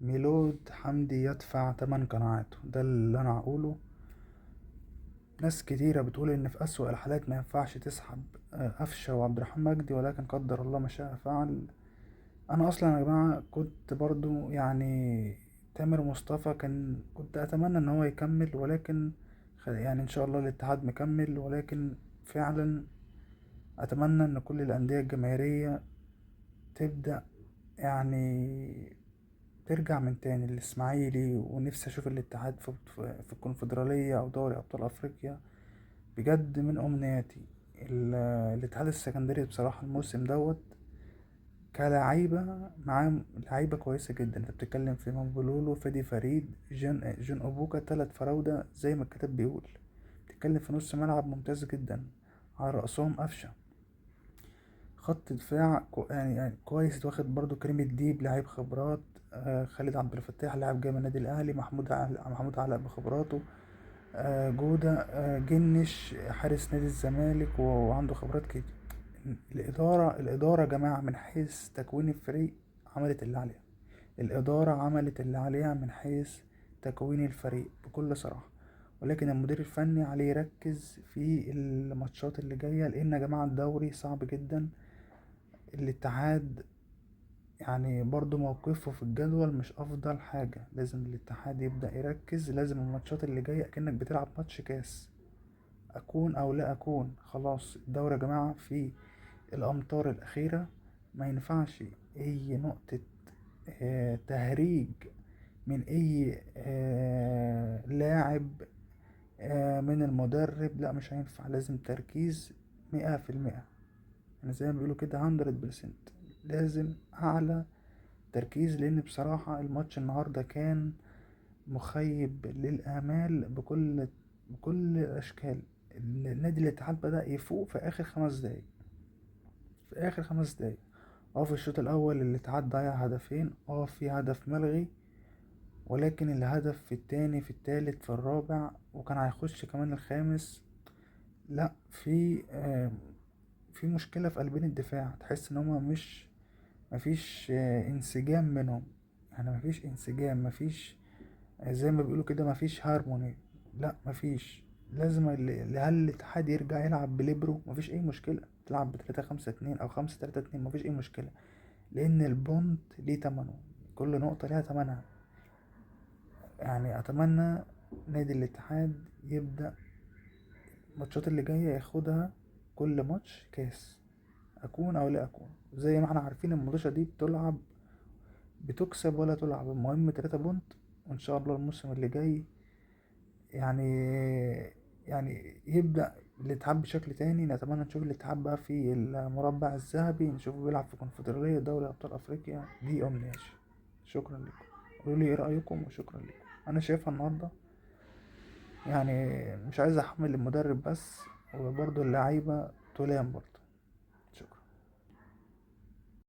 ميلود حمدي يدفع 8 قناعاته، ده اللي انا هقوله. ناس كتيرة بتقول ان في اسوأ الحالات ما ينفعش تسحب قفشة وعبد الرحمن مجدي، ولكن قدر الله ما شاء فعل. انا اصلا يا جماعة كنت برضو يعني تامر مصطفى كنت اتمنى ان هو يكمل، ولكن يعني ان شاء الله الاتحاد مكمل، ولكن فعلا اتمنى ان كل الاندية الجماهيرية تبدأ يعني ترجع من تاني الاسماعيلي. ونفسي اشوف الاتحاد في الكونفدرالية او دوري ابطال افريقيا، بجد من امنياتي. الاتحاد السكندري بصراحة الموسم دوت كلاعيبة معاه لعيبة كويسة جدا. انت بتتكلم في مبولولو، فادي فريد، جون أوبوكا، 3 فراودة زي ما الكتاب بيقول. بتتكلم في نص ملعب ممتاز جدا، على رأسهم قفشة. خط دفاع يعني كويس، واخد برضو كريم الديب لعيب خبرات. خالد عبد الفتاح لاعب جاي من النادي الأهلي. محمود علاء بخبراته. جودة. جنش حارس نادي الزمالك وعنده خبرات كتير. الإدارة يا جماعة من حيث تكوين الفريق عملت اللي عليها. الإدارة عملت اللي عليها من حيث تكوين الفريق بكل صراحة. ولكن المدير الفني عليه يركز في الماتشات اللي جاية، لأن يا جماعة الدوري صعب جدا. الاتحاد يعني برضو موقفه في الجدول مش أفضل حاجة. لازم الاتحاد يبدأ يركز. لازم الماتشات اللي جاية كأنك بتلعب ماتش كاس، أكون أو لا أكون. خلاص الدوري يا جماعة في الأمتار الأخيرة ما ينفعش أي نقطة تهريج من أي لاعب، من المدرب، لا مش هينفع. لازم تركيز 100%. يعني زي ما بيقولوا كده 100%. لازم أعلى تركيز، لأن بصراحة الماتش النهاردة كان مخيب للآمال بكل الأشكال. النادي الاتحاد بدأ يفوق في آخر 5 دقايق. في آخر 5 دقايق. في الشوط الأول الاتحاد ضيع هدفين، في هدف ملغي، ولكن الهدف في التاني في التالت في الرابع، وكان هيخش كمان الخامس. لا، في مشكلة في قلبين الدفاع. تحس ان هما مش مفيش انسجام منهم. يعني مفيش انسجام، مفيش زي ما بيقولوا كده مفيش هارموني. لا مفيش. لازم هل الاتحاد يرجع يلعب بليبرو؟ مفيش اي مشكلة. تلعب ب3-5-2 او 5-3-2، مفيش اي مشكلة. لان البونت ليه تمنه، كل نقطة ليها تمنها. يعني اتمنى نادي الاتحاد يبدأ الماتشات اللي جاية ياخدها كل ماتش كاس، اكون او لا اكون. زي ما احنا عارفين الماتشة دي بتكسب ولا تلعب. المهم 3 بونت. وان شاء الله الموسم اللي جاي يعني يعني يبدأ الاتحاد بشكل تاني. نتمنى نشوف الاتحاد بقى في المربع الذهبي، نشوفه بيلعب في كونفدرالية دوري أبطال أفريقيا. دي أمنية. شكرا لكم. قولوا لي ايه رأيكم، وشكرا لكم. أنا شايفها النهاردة يعني مش عايز أحمل المدرب بس، وبرضه اللعيبة تلام برضه.